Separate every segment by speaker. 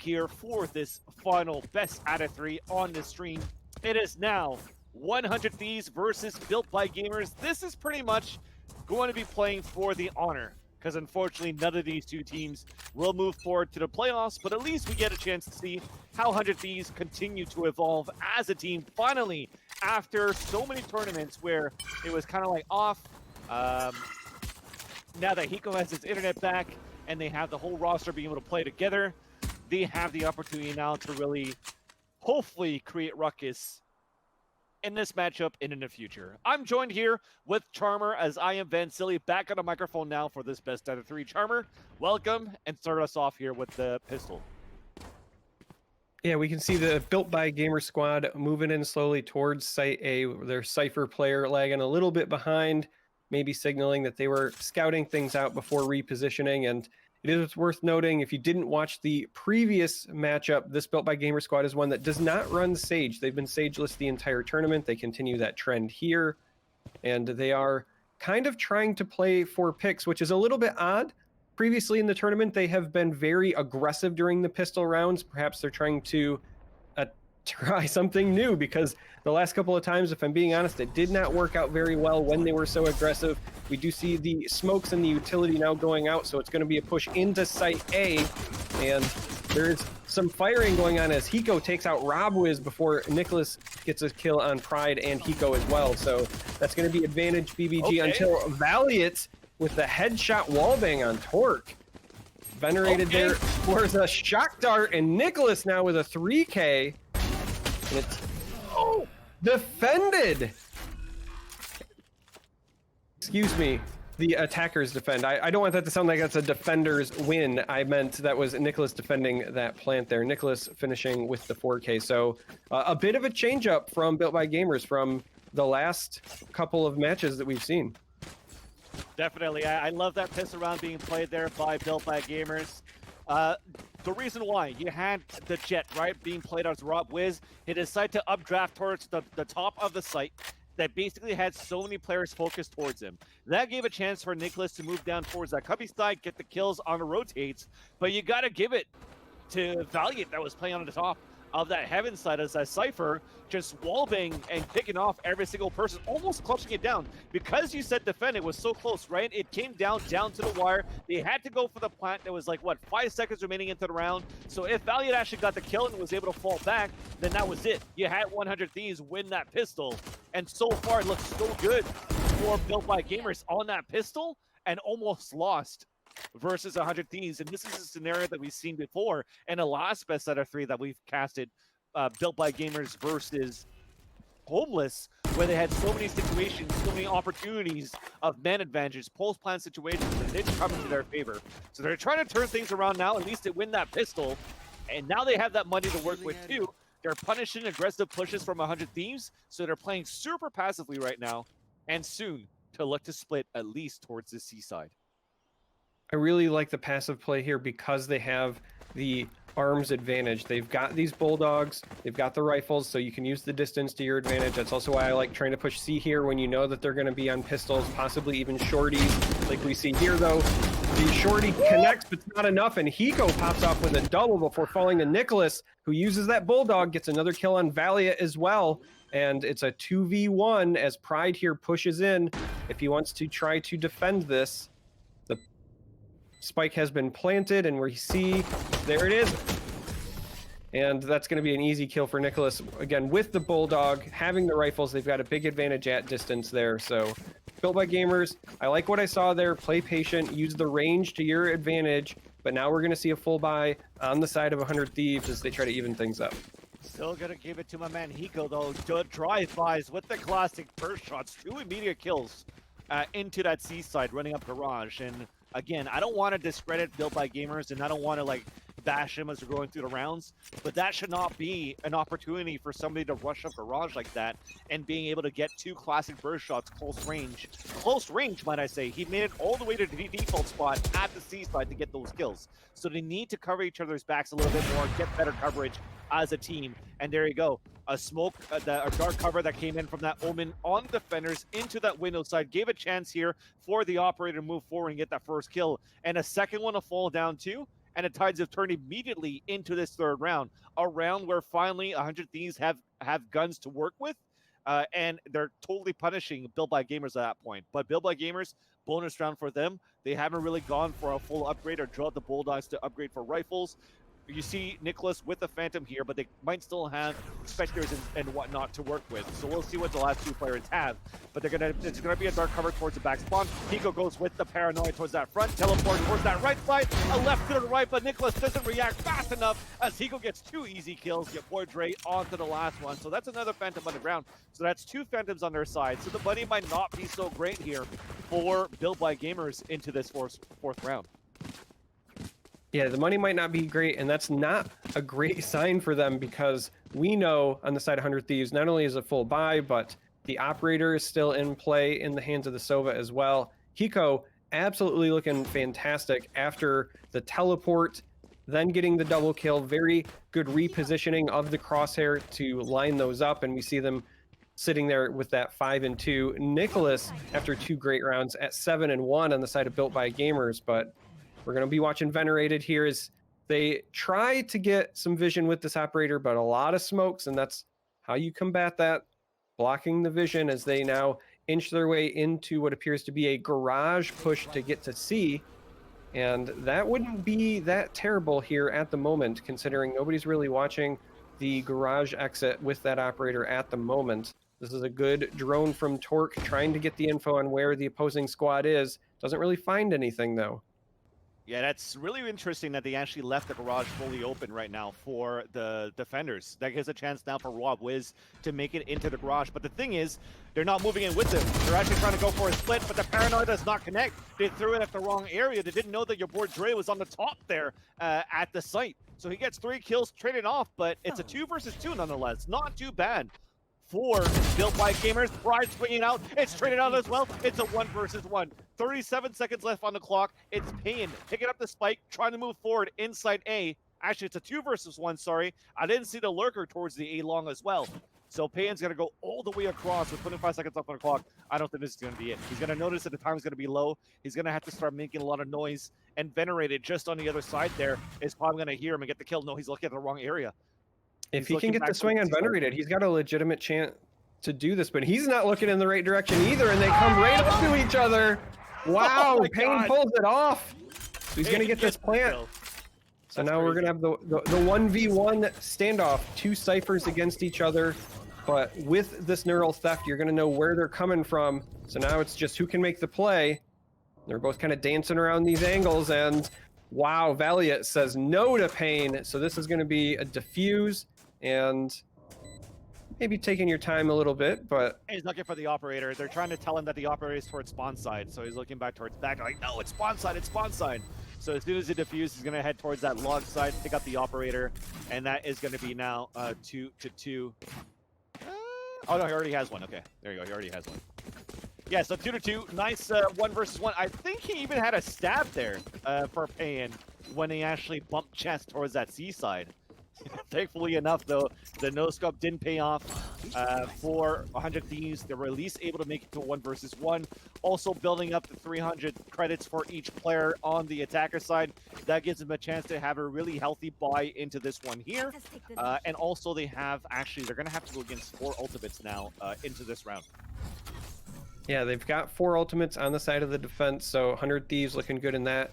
Speaker 1: here for this final best out of 3 on the stream. It is now 100 Thieves versus Built by Gamers. This is pretty much going to be playing for the honor, because unfortunately none of these two teams will move forward to the playoffs, but at least we get a chance to see how 100 Thieves continue to evolve as a team finally after so many tournaments where it was kind of like off. Now that Hiko has his internet back and they have the whole roster being able to play together, they have the opportunity now to really hopefully create ruckus in this matchup and in the future. I'm joined here with Charmer, as I am Van Silly, back on the microphone now for this best out of 3. Charmer, welcome, and start us off here with the pistol.
Speaker 2: Yeah, we can see the Built by Gamer squad moving in slowly towards Site A. Their Cypher player lagging a little bit behind, maybe signaling that they were scouting things out before repositioning. And it is worth noting, if you didn't watch the previous matchup, this Built by Gamer squad is one that does not run Sage. They've been Sageless the entire tournament. They continue that trend here. And they are kind of trying to play for picks, which is a little bit odd. Previously in the tournament, they have been very aggressive during the pistol rounds. Perhaps they're trying to try something new, because the last couple of times, if I'm being honest, it did not work out very well when they were so aggressive. We do see the smokes and the utility now going out, so it's going to be a push into Site A, and there's some firing going on as Hiko takes out Robwiz before Nicolas gets a kill on Pride and Hiko as well. So that's going to be advantage BBG until Valliate with the headshot wallbang on Tork. Venerated there scores a shock dart, and Nicolas now with a 3K. And it's defended. Excuse me, the attackers defend. I don't want that to sound like that's a defender's win. I meant that was Nicolas defending that plant there. Nicolas finishing with the 4K. So a bit of a change up from Built by Gamers from the last couple of matches that we've seen.
Speaker 1: Definitely. I love that pistol round being played there by Built by Gamers. The reason why, you had the Jet, right, being played as Robwiz. He decided to updraft towards the top of the site that basically had so many players focused towards him. That gave a chance for Nicolas to move down towards that cubby side, get the kills on the rotates, but you got to give it to Valliate that was playing on the top of that heaven side as that Cypher just wallbang and picking off every single person, almost clutching it down. Because you said defend, it was so close, right? It came down to the wire. They had to go for the plant. There was like, what, 5 seconds remaining into the round. So if Valliate actually got the kill and was able to fall back, then that was it. You had 100 Thieves win that pistol. And so far, it looks so good for Built by Gamers on that pistol, and almost lost versus 100 Thieves. And this is a scenario that we've seen before in the last best out of 3 that we've casted, Built by Gamers versus Homeless, where they had so many situations, so many opportunities of man advantages, post-plan situations that didn't come into their favor. So they're trying to turn things around now, at least to win that pistol. And now they have that money to work with too. They're punishing aggressive pushes from 100 Thieves, so they're playing super passively right now, and soon to look to split at least towards the seaside.
Speaker 2: I really like the passive play here because they have the arms advantage. They've got these bulldogs, they've got the rifles, so you can use the distance to your advantage. That's also why I like trying to push C here when you know that they're going to be on pistols, possibly even shorties, like we see here though. The shorty connects, but it's not enough, and Hiko pops off with a double before falling to Nicolas, who uses that bulldog, gets another kill on Valliate as well, and it's a 2v1 as Pride here pushes in if he wants to try to defend this. Spike has been planted, and we see, there it is. And that's going to be an easy kill for Nicolas. Again, with the Bulldog, having the rifles, they've got a big advantage at distance there. So, Built by Gamers, I like what I saw there. Play patient, use the range to your advantage. But now we're going to see a full buy on the side of 100 Thieves as they try to even things up.
Speaker 1: Still going to give it to my man Hiko, though. Drive-bys with the classic burst shots. 2 immediate kills into that seaside, running up Garage. And again, I don't want to discredit Built by Gamers, and I don't want to like bash him as we're going through the rounds, but that should not be an opportunity for somebody to rush up Garage like that and being able to get 2 classic burst shots close range, might I say. He made it all the way to the default spot at the seaside to get those kills. So they need to cover each other's backs a little bit more, get better coverage as a team. And there you go. A smoke, a dark cover that came in from that Omen on the defenders into that window side, gave a chance here for the operator to move forward and get that first kill. And a second one to fall down too. and the tides have turned immediately into this third round, a round where finally 100 Thieves have guns to work with, and they're totally punishing Built by Gamers at that point. But Built by Gamers, bonus round for them. They haven't really gone for a full upgrade or draw the Bulldogs to upgrade for rifles. You see Nicolas with the Phantom here, but they might still have Spectres and whatnot to work with. So we'll see what the last two players have. But it's gonna be a dark cover towards the back spawn. Hiko goes with the Paranoia towards that front, teleport towards that right side, a left to the right, but Nicolas doesn't react fast enough as Hiko gets 2 easy kills, yaBoiDre onto the last one. So that's another Phantom on the ground. So that's 2 Phantoms on their side. So the money might not be so great here for Built by Gamers into this fourth round.
Speaker 2: Yeah, the money might not be great, and that's not a great sign for them because we know on the side of 100 Thieves, not only is it full buy, but the operator is still in play in the hands of the Sova as well. Hiko absolutely looking fantastic after the teleport, then getting the double kill. Very good repositioning of the crosshair to line those up, and we see them sitting there with that 5 and 2. Nicolas, after 2 great rounds, at 7 and 1 on the side of Built by Gamers, but we're going to be watching Venerated here as they try to get some vision with this operator, but a lot of smokes, and that's how you combat that, blocking the vision as they now inch their way into what appears to be a garage push to get to C. And that wouldn't be that terrible here at the moment, considering nobody's really watching the garage exit with that operator at the moment. This is a good drone from Tork trying to get the info on where the opposing squad is. Doesn't really find anything, though.
Speaker 1: Yeah, that's really interesting that they actually left the garage fully open right now for the defenders. That gives a chance now for Robwiz to make it into the garage. But the thing is, they're not moving in with them. They're actually trying to go for a split, but the Paranoia does not connect. They threw it at the wrong area. They didn't know that yaBoiDre was on the top there at the site. So he gets 3 kills traded off, but it's a 2 versus 2 nonetheless. Not too bad for Built by Gamers. Pride swinging out. It's traded out as well. It's a 1 versus 1. 37 seconds left on the clock. It's Payen picking up the spike, trying to move forward inside A. Actually, it's a 2 versus 1, sorry. I didn't see the lurker towards the A long as well. So Payen's going to go all the way across with 25 seconds left on the clock. I don't think this is going to be it. He's going to notice that the time is going to be low. He's going to have to start making a lot of noise. And Venerated, just on the other side there, is probably going to hear him and get the kill. No, he's looking at the wrong area.
Speaker 2: If he can get the swing on Venerated, he's got a legitimate chance to do this, but he's not looking in the right direction either, and they come right up to each other. Wow, Payen pulls it off. He's going to get this plant. So now we're going to have the 1v1 standoff, 2 ciphers against each other, but with this neural theft, you're going to know where they're coming from. So now it's just who can make the play. They're both kind of dancing around these angles, and wow, Valliate says no to Payen. So this is going to be a defuse, and maybe taking your time a little bit, but
Speaker 1: he's looking for the operator. They're trying to tell him that the operator is towards spawn side, so he's looking back towards back. Like, no, it's spawn side, it's spawn side. So as soon as he defuses, he's going to head towards that log side, pick up the operator, and that is going to be now 2 to 2. Oh no, he already has one. Okay, there you go. He already has one. Yeah, so 2 to 2. Nice 1 versus 1. I think he even had a stab there for Payen when he actually bumped chest towards that seaside. Thankfully enough, though, the no-scope didn't pay off for 100 Thieves. They were at least able to make it to 1 versus 1. Also building up the 300 credits for each player on the attacker side. That gives them a chance to have a really healthy buy into this one here. And also they have, actually, they're going to have to go against 4 ultimates now into this round.
Speaker 2: Yeah, they've got 4 ultimates on the side of the defense, so 100 Thieves looking good in that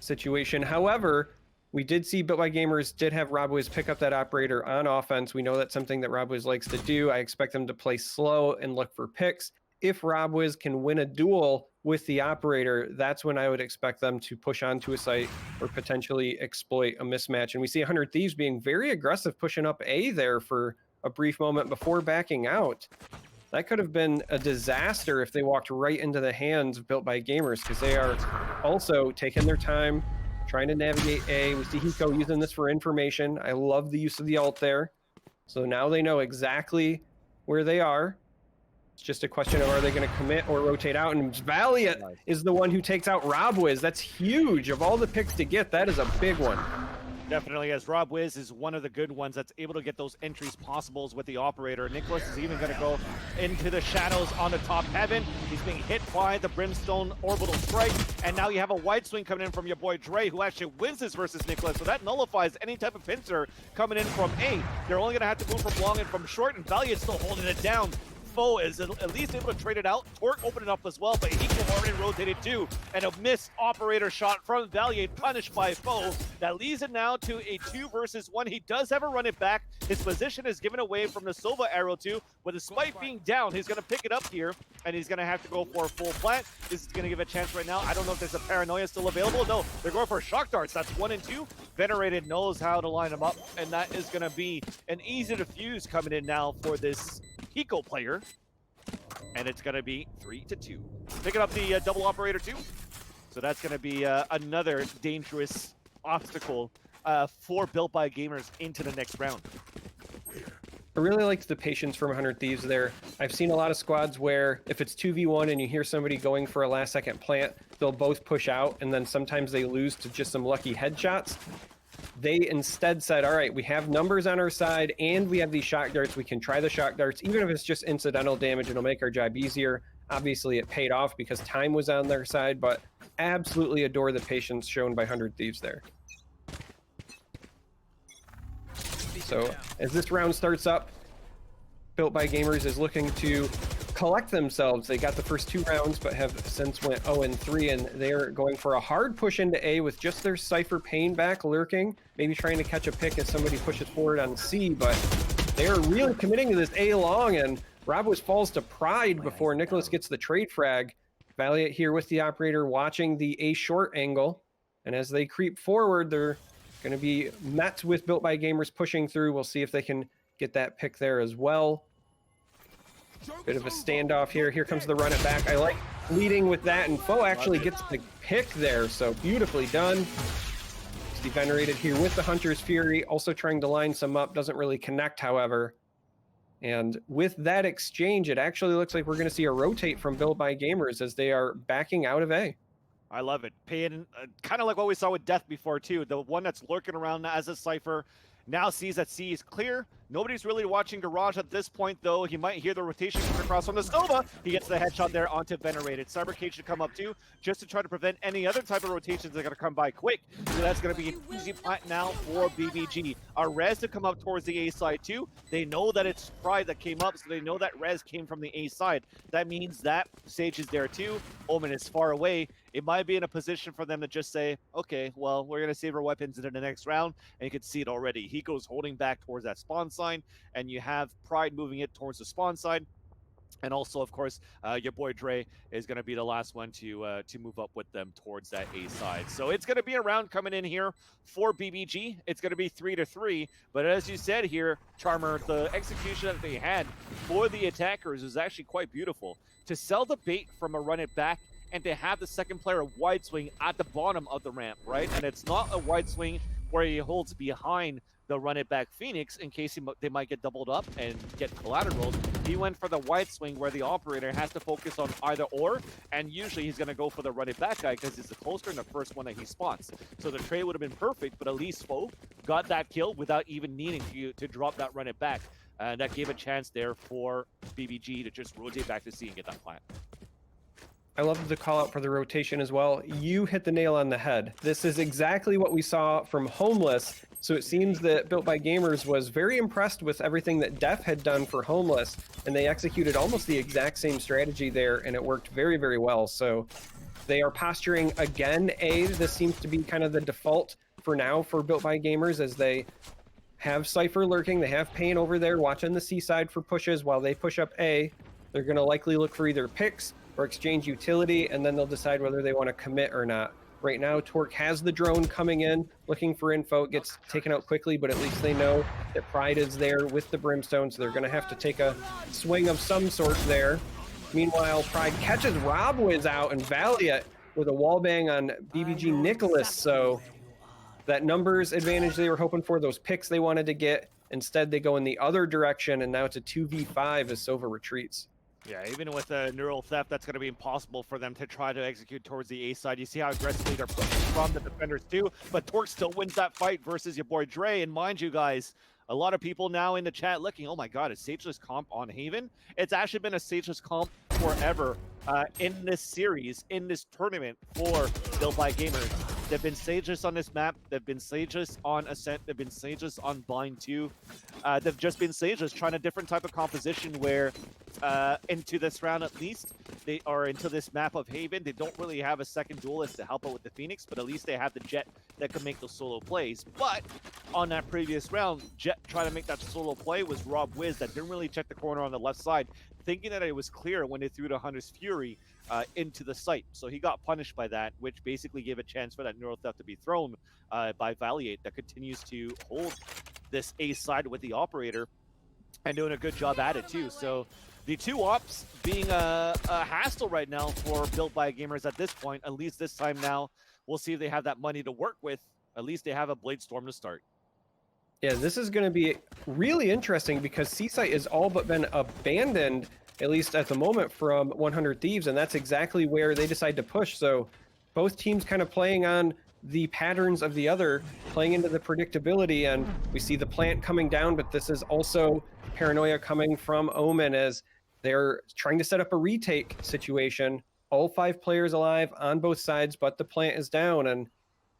Speaker 2: situation. However, we did see Built by Gamers did have Robwiz pick up that operator on offense. We know that's something that Robwiz likes to do. I expect them to play slow and look for picks. If Robwiz can win a duel with the operator, that's when I would expect them to push onto a site or potentially exploit a mismatch. And we see 100 Thieves being very aggressive, pushing up A there for a brief moment before backing out. That could have been a disaster if they walked right into the hands of Built by Gamers, because they are also taking their time, trying to navigate A. We see Hiko using this for information. I love the use of the ult there. So now they know exactly where they are. It's just a question of are they going to commit or rotate out. And Valliate is the one who takes out Robwiz. That's huge. Of all the picks to get, that is a big one.
Speaker 1: Definitely, as Robwiz is one of the good ones that's able to get those entries possibles with the operator. Nicolas is even going to go into the shadows on the top heaven. He's being hit by the Brimstone Orbital Strike, and now you have a wide swing coming in from yaBoiDre, who actually wins this versus Nicolas, so that nullifies any type of pincer coming in from A. They're only going to have to move from long and from short, and Valliate's still holding it down. Foe is at least able to trade it out. Tork opened it up as well, but Hiko already rotated too. And a missed operator shot from Valliate, punished by Foe. That leads it now to a 2 versus 1. He does have a run it back. His position is given away from the Sova arrow too. With his spike being down, he's going to pick it up here, and he's going to have to go for a full plant. This is going to give a chance right now. I don't know if there's a Paranoia still available. No, they're going for shock darts. That's 1 and 2. Venerated knows how to line them up, and that is going to be an easy defuse coming in now for this Hiko player. And it's going to be 3-2. Picking up the double operator too. So that's going to be another dangerous obstacle for Built by Gamers into the next round.
Speaker 2: I really liked the patience from 100 Thieves there. I've seen a lot of squads where if it's 2v1 and you hear somebody going for a last second plant, they'll both push out, and then sometimes they lose to just some lucky headshots. They instead said, all right, we have numbers on our side and we have these shock darts. We can try the shock darts. Even if it's just incidental damage, it'll make our job easier. Obviously, it paid off because time was on their side, but absolutely adore the patience shown by 100 Thieves there. So as this round starts up, Built by Gamers is looking to collect themselves. They got the first 2 rounds, but have since went 0-3, and they're going for a hard push into A with just their Cypher Payen back lurking, maybe trying to catch a pick as somebody pushes forward on C, but they're really committing to this A long, and Robwiz falls to Pride before Nicolas gets the trade frag. Valliate here with the operator watching the A short angle, and as they creep forward, they're going to be met with Built by Gamers pushing through. We'll see if they can get that pick there as well. Bit of a standoff here. Here comes the run it back. I like leading with that, and Foe actually gets the pick there, so beautifully done. Steve Venerated here with the Hunter's Fury, also trying to line some up. Doesn't really connect, however. And with that exchange, it actually looks like we're going to see a rotate from Built by Gamers as they are backing out of A.
Speaker 1: I love it. Payen, kind of like what we saw with Death before, too. The one that's lurking around as a Cypher now sees that C is clear. Nobody's really watching Garage at this point, though. He might hear the rotation coming across from the Nova. He gets the headshot there onto Venerated. Cybercage should come up, too, just to try to prevent any other type of rotations that are going to come by quick. So that's going to be an easy plant now for BBG. A res to come up towards the A side, too. They know that it's Pride that came up, so they know that res came from the A side. That means that Sage is there, too. Omen is far away. It might be in a position for them to just say, okay, well, we're going to save our weapons into the next round, and you can see it already. Hiko's holding back towards that spawn sign, and you have Pride moving it towards the spawn side. And also, of course, yaBoiDre is going to be the last one to move up with them towards that A side. So it's going to be a round coming in here for BBG. It's going to be 3-3. But as you said here, Charmer, the execution that they had for the attackers is actually quite beautiful. To sell the bait from a run it back, and to have the second player wide swing at the bottom of the ramp, right? And it's not a wide swing where he holds behind the run it back Phoenix in case they might get doubled up and get collaterals. He went for the wide swing where the operator has to focus on either or, and usually he's going to go for the run it back guy because he's the closer and the first one that he spots. So the trade would have been perfect, but at least Foe got that kill without even needing to drop that run it back. And that gave a chance there for BBG to just rotate back to C and get that plant.
Speaker 2: I love the call out for the rotation as well. You hit the nail on the head. This is exactly what we saw from Homeless. So it seems that Built by Gamers was very impressed with everything that Def had done for Homeless, and they executed almost the exact same strategy there, and it worked very, very well. So they are posturing again A. This seems to be kind of the default for now for Built by Gamers, as they have Cypher lurking. They have Payen over there watching the C side for pushes while they push up A. They're going to likely look for either picks or exchange utility, and then they'll decide whether they want to commit or not. Right now, Tork has the drone coming in, looking for info. It gets taken out quickly, but at least they know that Pride is there with the Brimstone, so they're going to have to take a swing of some sort there. Meanwhile, Pride catches Robwiz out, and Valliate with a wallbang on BBG Nicolas, so that numbers advantage they were hoping for, those picks they wanted to get, instead they go in the other direction, and now it's a 2v5 as Sova retreats.
Speaker 1: Yeah, even with a neural theft, that's going to be impossible for them to try to execute towards the A side. You see how aggressively they're pushing from the defenders too, but Torque still wins that fight versus yaBoiDre. And mind you guys, a lot of people now in the chat looking, oh my god, a Sageless comp on Haven? It's actually been a Sageless comp forever in this series, in this tournament for Built by Gamers. They've been Sageless on this map, they've been Sageless on Ascent, they've been Sageless on Bind 2. They've just been Sageless, trying a different type of composition where into this round at least, they are into this map of Haven. They don't really have a second duelist to help out with the Phoenix, but at least they have the Jet that can make those solo plays. But on that previous round, Jet trying to make that solo play was Robwiz that didn't really check the corner on the left side, thinking that it was clear when they threw the Hunter's Fury into the site. So he got punished by that, which basically gave a chance for that neural theft to be thrown by Valliate that continues to hold this A side with the operator and doing a good job at it too. So the two ops being a hassle right now for Built by Gamers at this point, at least this time now. We'll see if they have that money to work with. At least they have a Blade Storm to start.
Speaker 2: Yeah, this is going to be really interesting because C-Site has all but been abandoned, at least at the moment, from 100 Thieves, and that's exactly where they decide to push. So both teams kind of playing on the patterns of the other, playing into the predictability, and we see the plant coming down, but this is also paranoia coming from Omen as they're trying to set up a retake situation. All 5 players alive on both sides, but the plant is down, and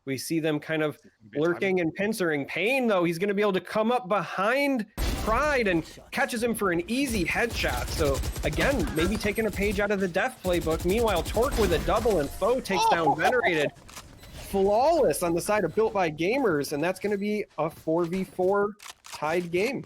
Speaker 2: we see them kind of lurking and pincering. Payen, though, he's going to be able to come up behind Pride and catches him for an easy headshot. So, again, maybe taking a page out of the Def playbook. Meanwhile, Torque with a double and Foe takes down Venerated. Flawless on the side of Built by Gamers, and that's going to be a 4v4 tied game.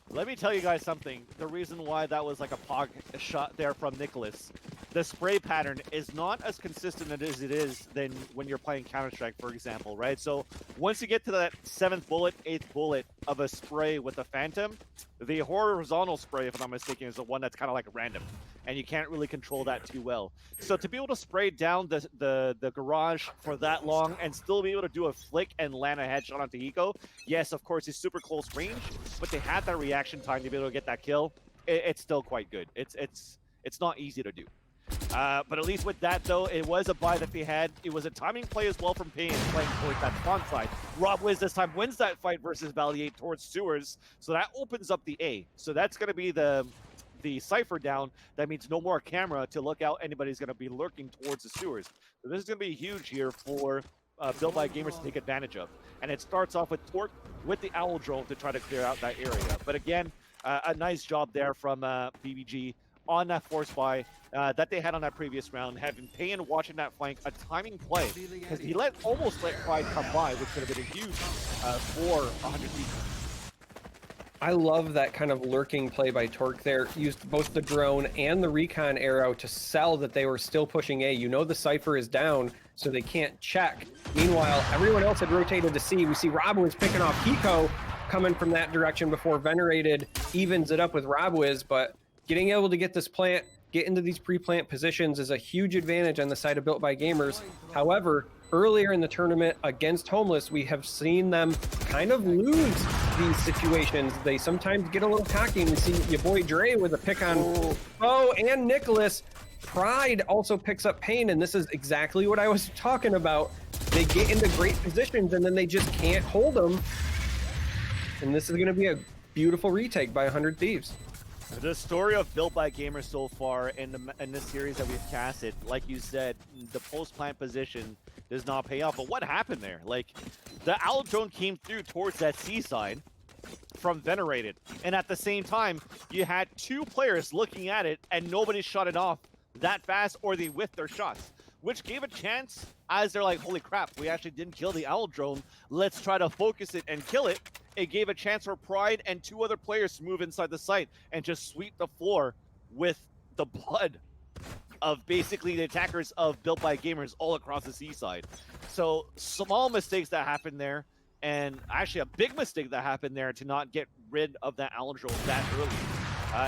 Speaker 1: Let me tell you guys something. The reason why that was like a pog shot there from Nicolas, the spray pattern is not as consistent as it is than when you're playing Counter-Strike, for example, right? So once you get to that 7th bullet, 8th bullet of a spray with the Phantom, the horizontal spray, if I'm not mistaken, is the one that's kind of like random, and you can't really control that too well. So to be able to spray down the garage for that long and still be able to do a flick and land a headshot onto Hiko, yes, of course, he's super close range, but they had that reaction time to be able to get that kill. It's still quite good. It's not easy to do. But at least with that, though, it was a buy that they had. It was a timing play as well from Payen playing towards that spawn side. Robwiz this time wins that fight versus Valliate towards sewers, so that opens up the A. So that's going to be the Cypher down. That means no more camera to look out. Anybody's going to be lurking towards the sewers. So this is going to be huge here for Built by Gamers to take advantage of. And it starts off with Torque with the Owl Drone to try to clear out that area. But again, a nice job there from BBG on that force buy that they had on that previous round, having Payen watching that flank, a timing play, because he almost let Pride come by, which could have been a huge for 100 people.
Speaker 2: I love that kind of lurking play by Torque there. Used both the drone and the recon arrow to sell that they were still pushing A. You know the Cypher is down, so they can't check. Meanwhile, everyone else had rotated to C. We see Robwiz picking off Hiko coming from that direction before Venerated evens it up with Robwiz, but getting able to get this plant, get into these pre-plant positions is a huge advantage on the side of Built by Gamers. However, earlier in the tournament against Homeless, we have seen them kind of lose these situations. They sometimes get a little cocky, and we see yaBoiDre with a pick on Foe and Nicolas. Pride also picks up Payen, and this is exactly what I was talking about. They get into great positions, and then they just can't hold them. And this is going to be a beautiful retake by 100 Thieves.
Speaker 1: The story of Built by Gamers so far in this series that we've casted, like you said, the post-plant position does not pay off. But what happened there? Like, the Owl Drone came through towards that C side from Venerated. And at the same time, you had 2 players looking at it, and nobody shot it off that fast, or they whiffed their shots, which gave a chance as they're like, holy crap, we actually didn't kill the Owl Drone. Let's try to focus it and kill it. It gave a chance for Pride and 2 other players to move inside the site and just sweep the floor with the blood of basically the attackers of Built by Gamers all across the seaside. So small mistakes that happened there, and actually a big mistake that happened there to not get rid of that Owl Drone that early.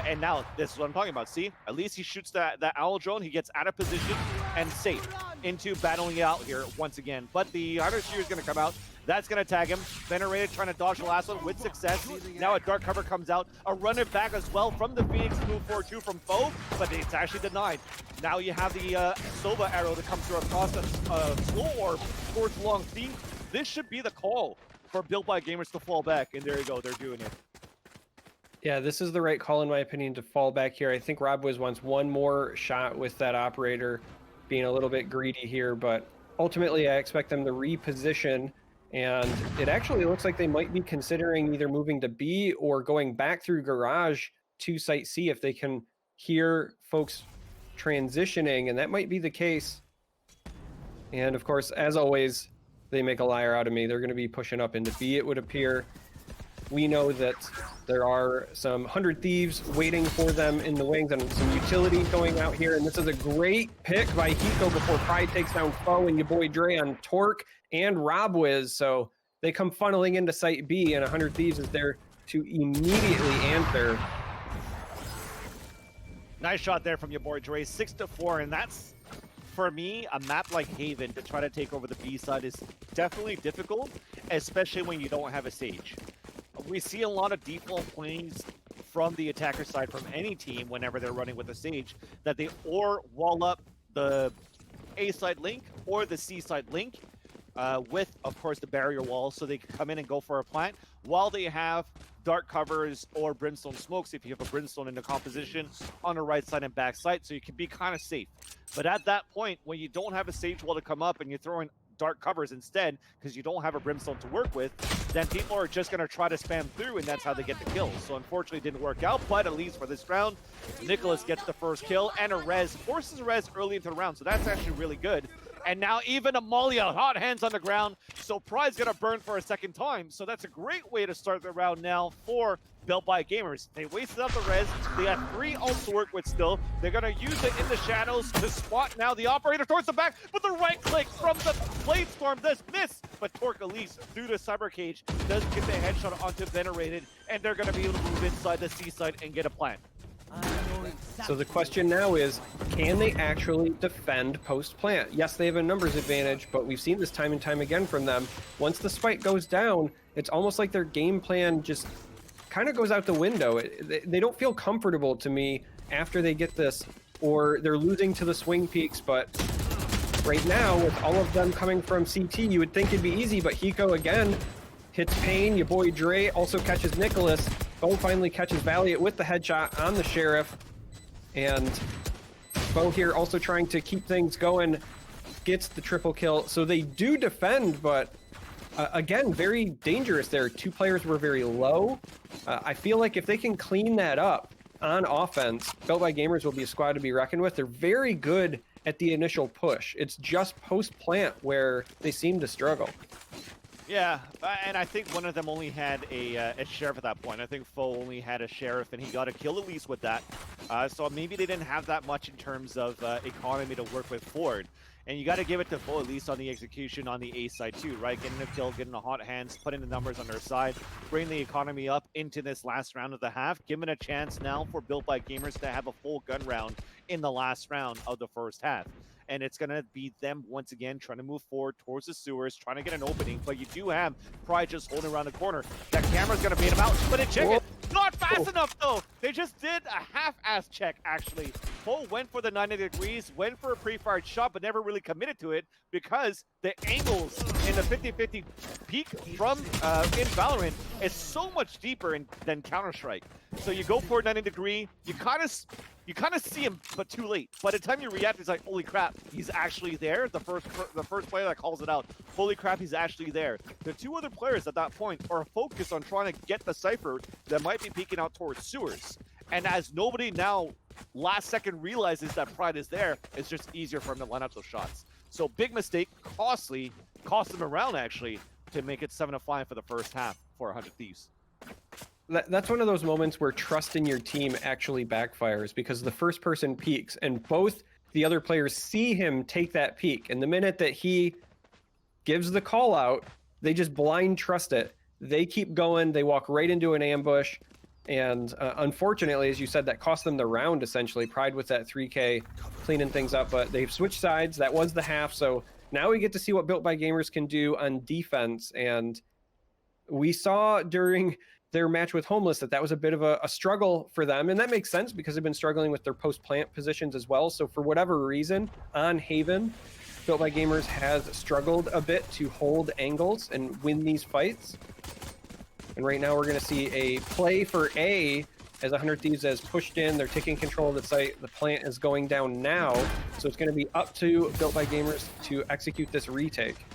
Speaker 1: And now this is what I'm talking about. See, at least he shoots that Owl Drone, he gets out of position and safe into battling it out here once again. But the Hunter Shear is going to come out That's going to tag him. Venerated trying to dodge the last one with success. Now a dark cover comes out. A run it back as well from the Phoenix move forward too from Foe, but it's actually denied. Now you have the Sova arrow that comes through across the slow orb towards Long Feet. This should be the call for Built by Gamers to fall back, and there you go, they're doing it.
Speaker 2: Yeah, this is the right call in my opinion to fall back here. I think Robwiz wants one more shot with that operator, being a little bit greedy here, but ultimately I expect them to reposition, and it actually looks like they might be considering either moving to B or going back through garage to site C if they can hear folks transitioning, and that might be the case. And of course, as always, they make a liar out of me. They're going to be pushing up into B, it would appear. We know that there are some 100 Thieves waiting for them in the wings and some utility going out here. And this is a great pick by Hiko before Pride takes down Foe and yaBoiDre on Tork and Robwiz. So they come funneling into site B, and 100 Thieves is there to immediately answer.
Speaker 1: Nice shot there from yaBoiDre, 6-4, and that's, for me, a map like Haven to try to take over the B side is definitely difficult, especially when you don't have a Sage. We see a lot of default plays from the attacker side from any team whenever they're running with a Sage, that they or wall up the A side link or the C side link with, of course, the barrier wall, so they can come in and go for a plant while they have dark covers or brimstone smokes if you have a brimstone in the composition on the right side and back side, so you can be kind of safe. But at that point, when you don't have a Sage wall to come up and you're throwing dark covers instead because you don't have a brimstone to work with, then people are just going to try to spam through, and that's how they get the kills. So unfortunately it didn't work out, but at least for this round, Nicolas gets the first kill and a res, forces a res early into the round, so that's actually really good. And now even Amalia, hot hands on the ground, so Pride's gonna burn for a second time. So that's a great way to start the round now for Built by Gamers. They wasted out the res, they got 3 ults to work with still. They're gonna use it in the shadows to spot now the operator towards the back, but the right click from the Blade Storm does miss. But Tork Elise through the Cyber Cage does get the headshot onto Venerated, and they're gonna be able to move inside the C side and get a plant.
Speaker 2: So the question now is, can they actually defend post-plant? Yes, they have a numbers advantage, but we've seen this time and time again from them. Once the spike goes down, it's almost like their game plan just kind of goes out the window. They don't feel comfortable to me after they get this, or they're losing to the swing peaks, but right now, with all of them coming from CT, you would think it'd be easy, but Hiko again hits Payen, yaBoiDre also catches Nicolas. Bo finally catches Valliate with the headshot on the Sheriff. And Bo here also trying to keep things going, gets the triple kill. So they do defend, but again, very dangerous there. 2 players were very low. I feel like if they can clean that up on offense, Built by Gamers will be a squad to be reckoned with. They're very good at the initial push. It's just post-plant where they seem to struggle.
Speaker 1: Yeah, and I think one of them only had a Sheriff at that point. I think Foe only had a Sheriff, and he got a kill at least with that. So maybe they didn't have that much in terms of economy to work with forward. And you got to give it to Foe at least on the execution on the A side too, right? Getting a kill, getting the hot hands, putting the numbers on their side, bring the economy up into this last round of the half, giving a chance now for Built by Gamers to have a full gun round in the last round of the first half. And it's going to be them once again trying to move forward towards the sewers, trying to get an opening. But you do have Pride just holding around the corner. That camera's going to bait him out. But it chicken. Not fast enough, though. They just did a half-ass check, actually. Poe went for the 90 degrees, went for a pre-fired shot, but never really committed to it because the angles in the 50-50 peak from in Valorant is so much deeper than Counter-Strike. So you go for a 90 degree, you kind of see him, but too late. By the time you react, it's like, holy crap, he's actually there. The first player that calls it out, holy crap, he's actually there. The 2 other players at that point are focused on trying to get the Cypher that might be peeking out towards sewers. And as nobody now last second realizes that Pride is there, it's just easier for him to line up those shots. So big mistake, costly, cost them a round actually, to make it 7-5 for the first half for 100 Thieves.
Speaker 2: That's one of those moments where trust in your team actually backfires, because the first person peeks and both the other players see him take that peek. And the minute that he gives the call out, they just blind trust it. They keep going. They walk right into an ambush. And unfortunately, as you said, that cost them the round, essentially. Pride with that 3K cleaning things up, but they've switched sides. That was the half, so Now we get to see what Built by Gamers can do on defense. And we saw during their match with Homeless that was a bit of a struggle for them. And that makes sense because they've been struggling with their post-plant positions as well. So for whatever reason, on Haven, Built by Gamers has struggled a bit to hold angles and win these fights. And right now we're going to see a play for A as 100 Thieves has pushed in. They're taking control of the site. The plant is going down now. So it's going to be up to Built by Gamers to execute this retake.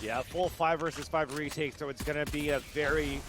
Speaker 1: Yeah, full 5 versus 5 retake, so it's going to be a very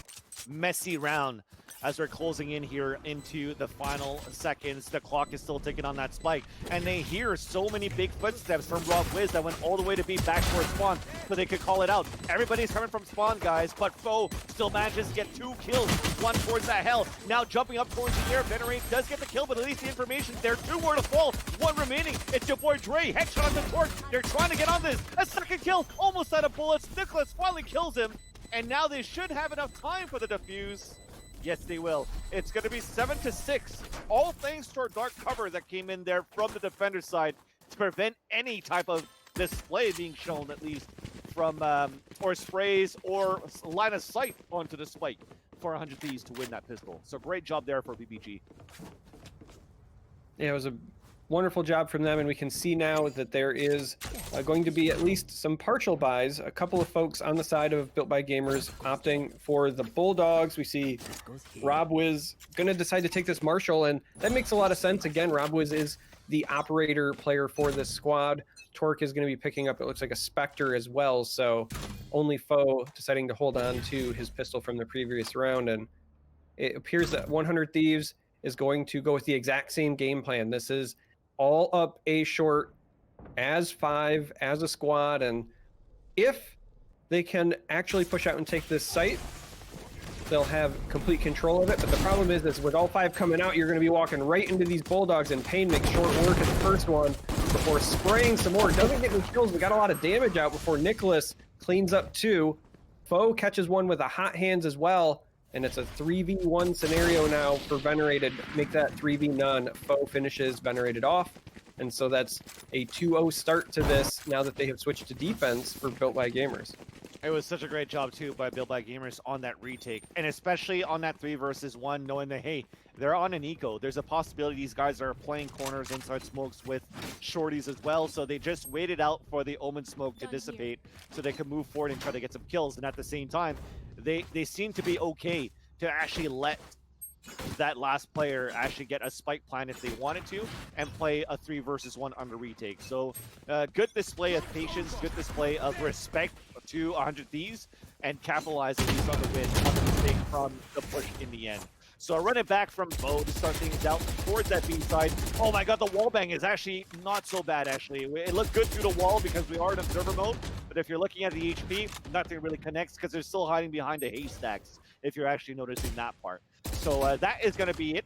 Speaker 1: messy round as we're closing in here into the final seconds. The clock is still ticking on that spike, and they hear so many big footsteps from Robwiz that went all the way to be back towards spawn, so they could call it out. Everybody's coming from spawn, guys, but Foe still manages to get 2 kills, 1 towards that hell. Now jumping up towards the air, Venerated does get the kill, but at least the information's there. 2 more to fall, 1 remaining. It's yaBoiDre, headshot on the tork. They're trying to get on this. A second kill, almost out of bullets. Nicolas finally kills him, and now they should have enough time for the defuse. Yes, they will. It's going to be 7-6, all thanks to our dark cover that came in there from the defender side to prevent any type of display being shown, at least from or sprays or line of sight onto the spike for 100 Thieves to win that pistol. So great job there for BBG.
Speaker 2: Yeah, it was a wonderful job from them, and we can see now that there is going to be at least some partial buys. A couple of folks on the side of Built by Gamers opting for the Bulldogs. We see Robwiz going to decide to take this Marshall, and that makes a lot of sense. Again, Robwiz is the operator player for this squad. Tork is going to be picking up, it looks like, a Spectre as well, so only Foe deciding to hold on to his pistol from the previous round, and it appears that 100 Thieves is going to go with the exact same game plan. This is all up A short as 5, as a squad, and if they can actually push out and take this site, they'll have complete control of it. But the problem is with all 5 coming out, you're going to be walking right into these Bulldogs, and Payen makes short work at the first one before spraying some more. Doesn't get any kills, but got a lot of damage out before Nicolas cleans up 2. Foe catches one with a hot hands as well, and it's a 3v1 scenario now for Venerated. Make that 3v none. Foe finishes Venerated off, and so that's a 2-0 start to this now that they have switched to defense for Built by Gamers.
Speaker 1: It was such a great job, too, by Built by Gamers on that retake, and especially on that 3 versus 1, knowing that, hey, they're on an eco. There's a possibility these guys are playing corners inside smokes with shorties as well, so they just waited out for the Omen smoke to dissipate so they could move forward and try to get some kills, and at the same time, they seem to be okay to actually let that last player actually get a spike plan if they wanted to and play a 3 versus 1 under retake. So good display of patience, good display of respect to 100 Thieves, and capitalize at least on the win on the mistake from the push in the end. So I run it back from Bo to start things out towards that B side. Oh my god, the wall bang is actually not so bad, actually. It looked good through the wall because we are in observer mode, but if you're looking at the HP, nothing really connects because they're still hiding behind the haystacks, if you're actually noticing that part. So that is going to be it.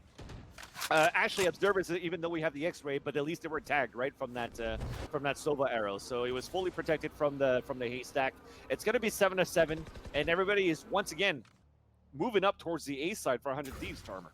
Speaker 1: Actually, observers, even though we have the X-ray, but at least they were tagged right from that Sova arrow. So it was fully protected from the haystack. It's going to be 7-7, and everybody is once again moving up towards the A side for 100 Thieves, Tarmer.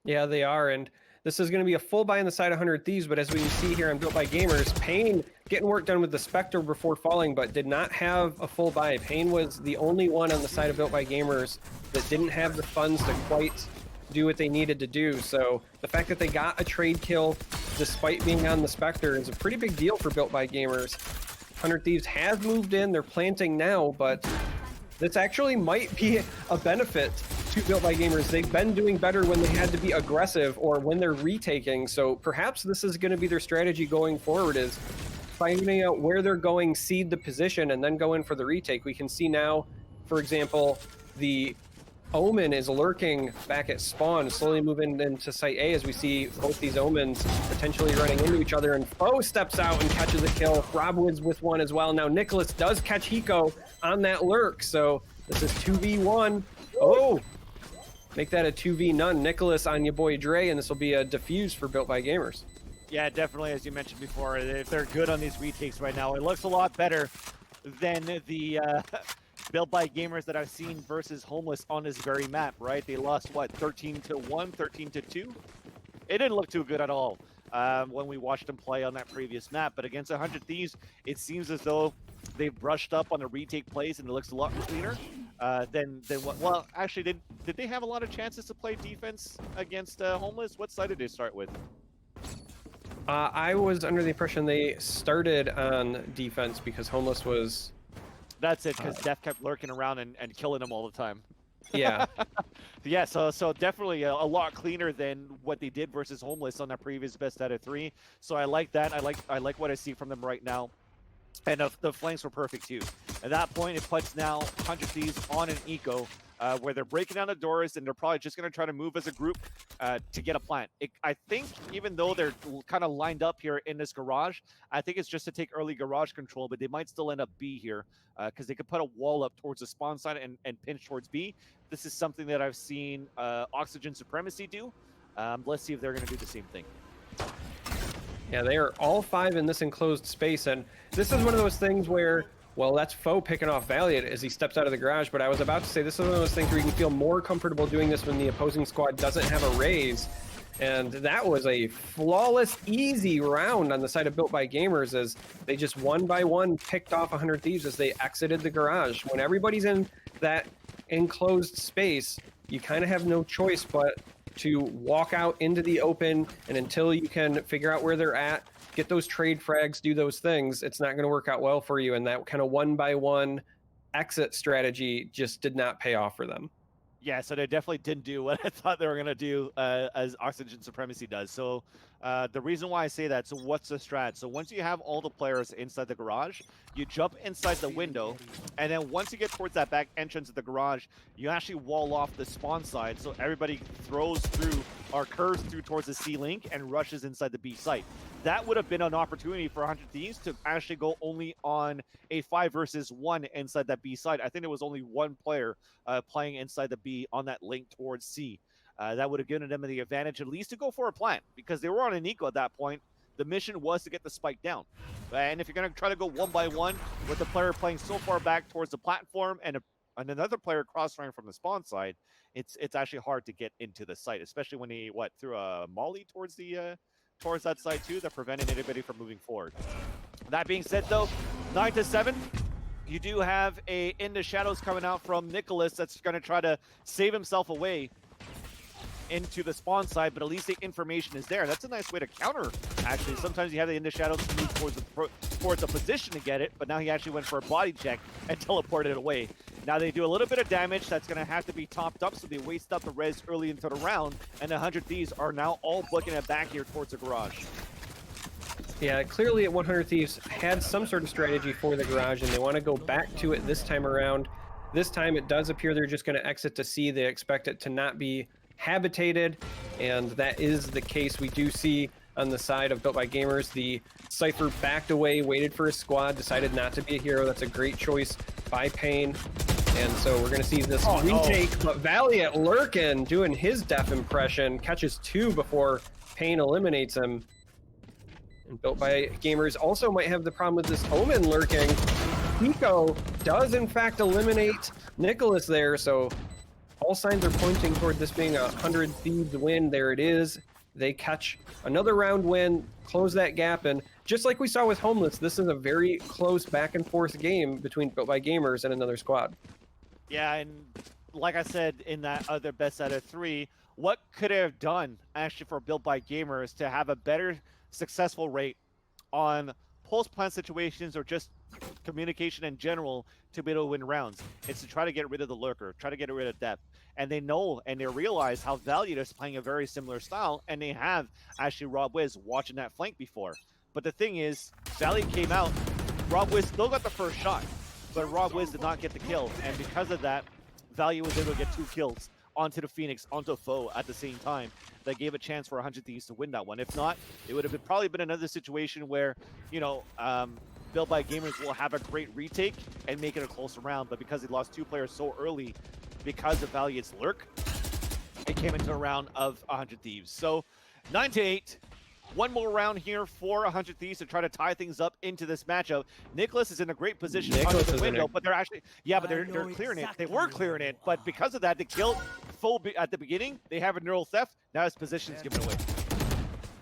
Speaker 2: Yeah, they are, and this is going to be a full buy on the side of 100 Thieves, but as we can see here on Built by Gamers, Payen getting work done with the Spectre before falling, but did not have a full buy. Payen was the only one on the side of Built by Gamers that didn't have the funds to quite do what they needed to do. So the fact that they got a trade kill despite being on the Spectre is a pretty big deal for Built by Gamers. 100 Thieves has moved in, they're planting now, but this actually might be a benefit to Built by Gamers. They've been doing better when they had to be aggressive or when they're retaking, so perhaps this is going to be their strategy going forward, is finding out where they're going, seed the position, and then go in for the retake. We can see now, for example, the Omen is lurking back at spawn, slowly moving into Site A as we see both these Omens potentially running into each other, and Foe steps out and catches a kill. Robwiz with one as well. Now Nicolas does catch Hiko on that lurk, so this is 2v1. Oh! Make that a 2v none. Nicolas on yaBoiDre, and this will be a defuse for Built by Gamers.
Speaker 1: Yeah, definitely, as you mentioned before, if they're good on these retakes right now, it looks a lot better than the Built by Gamers that I've seen versus Homeless on this very map, right? They lost, what, 13-1, 13-2? It didn't look too good at all. when we watched them play on that previous map. But against 100 Thieves, it seems as though they've brushed up on the retake plays and it looks a lot cleaner than what. Well, actually, did they have a lot of chances to play defense against Homeless? What side did they start with?
Speaker 2: I was under the impression they started on defense because Homeless was...
Speaker 1: That's it, because Def kept lurking around and killing them all the time.
Speaker 2: Yeah.
Speaker 1: Yeah, so definitely a lot cleaner than what they did versus Homeless on their previous best out of 3. So I like that. I like what I see from them right now. And the flanks were perfect too. At that point, it puts now 100 Thieves on an eco, where they're breaking down the doors and they're probably just going to try to move as a group to get a plant. I think even though they're kind of lined up here in this garage, I think it's just to take early garage control, but they might still end up B here because they could put a wall up towards the spawn side and pinch towards B. This is something that I've seen Oxygen Supremacy do. Let's see if they're going to do the same thing.
Speaker 2: Yeah, they are all 5 in this enclosed space, and this is one of those things where, well, that's Foe picking off Valliate as he steps out of the garage, but I was about to say this is one of those things where you can feel more comfortable doing this when the opposing squad doesn't have a raise, and that was a flawless, easy round on the side of Built by Gamers as they just one by one picked off 100 Thieves as they exited the garage. When everybody's in that enclosed space, you kind of have no choice but to walk out into the open, and until you can figure out where they're at, get those trade frags, do those things, it's not going to work out well for you. And that kind of one by one exit strategy just did not pay off for them.
Speaker 1: Yeah, so they definitely didn't do what I thought they were going to do as Oxygen Supremacy does. So the reason why I say that, so what's the strat? So once you have all the players inside the garage, you jump inside the window, and then once you get towards that back entrance of the garage, you actually wall off the spawn side so everybody throws through or curves through towards the C link and rushes inside the B site. That would have been an opportunity for 100 Thieves to actually go only on a 5 versus 1 inside that B side. I think there was only one player playing inside the B on that link towards C. That would have given them the advantage at least to go for a plant because they were on an eco at that point. The mission was to get the spike down. And if you're going to try to go one by one with the player playing so far back towards the platform and another player cross-running from the spawn side, it's actually hard to get into the site, especially when he threw a molly towards that side too, that prevented anybody from moving forward. That being said though, 9-7, you do have a In the Shadows coming out from Nicolas that's going to try to save himself away into the spawn side, but at least the information is there. That's a nice way to counter, actually. Sometimes you have the In the Shadows to move towards a position to get it, but now he actually went for a body check and teleported it away. Now they do a little bit of damage that's going to have to be topped up, so they waste up the res early into the round, and 100 Thieves are now all booking it back here towards the garage.
Speaker 2: Yeah, clearly at 100 Thieves had some sort of strategy for the garage, and they want to go back to it this time around. This time it does appear they're just going to exit to C. They expect it to not be habitated, and that is the case. We do see on the side of Built by Gamers, the Cypher backed away, waited for his squad, decided not to be a hero. That's a great choice by Payen. And so we're going to see this retake, but Valliate lurking, doing his Def impression, catches 2 before Payen eliminates him. And Built by Gamers also might have the problem with this Omen lurking. Hiko does in fact eliminate Nicolas there, so all signs are pointing toward this being a 100 Thieves win. There it is. They catch another round win, close that gap, and just like we saw with Homeless, this is a very close back and forth game between Built by Gamers and another squad.
Speaker 1: Yeah, and like I said in that other best out of 3, what could I have done actually for Built by Gamers to have a better successful rate on post-plant situations or just communication in general to be able to win rounds? It's to try to get rid of the lurker, try to get rid of depth. And they know and they realize how Valliate is playing a very similar style, and they have actually Robwiz watching that flank before. But the thing is, Valliate came out, Robwiz still got the first shot, but Robwiz did not get the kill. And because of that, Valliate was able to get 2 kills onto the Phoenix, onto Foe at the same time. That gave a chance for 100 Thieves to win that one. If not, it would have probably been another situation where, you know, Built by Gamers will have a great retake and make it a closer round, but because they lost 2 players so early because of Valliate's lurk, it came into a round of 100 Thieves. So 9-8, one more round here for 100 Thieves to try to tie things up into this matchup. Nicolas is in a great position under the window, but they're actually, but they're clearing it. They were clearing it, but because of that, they killed Foe at the beginning. They have a neural theft. Now his position's given away.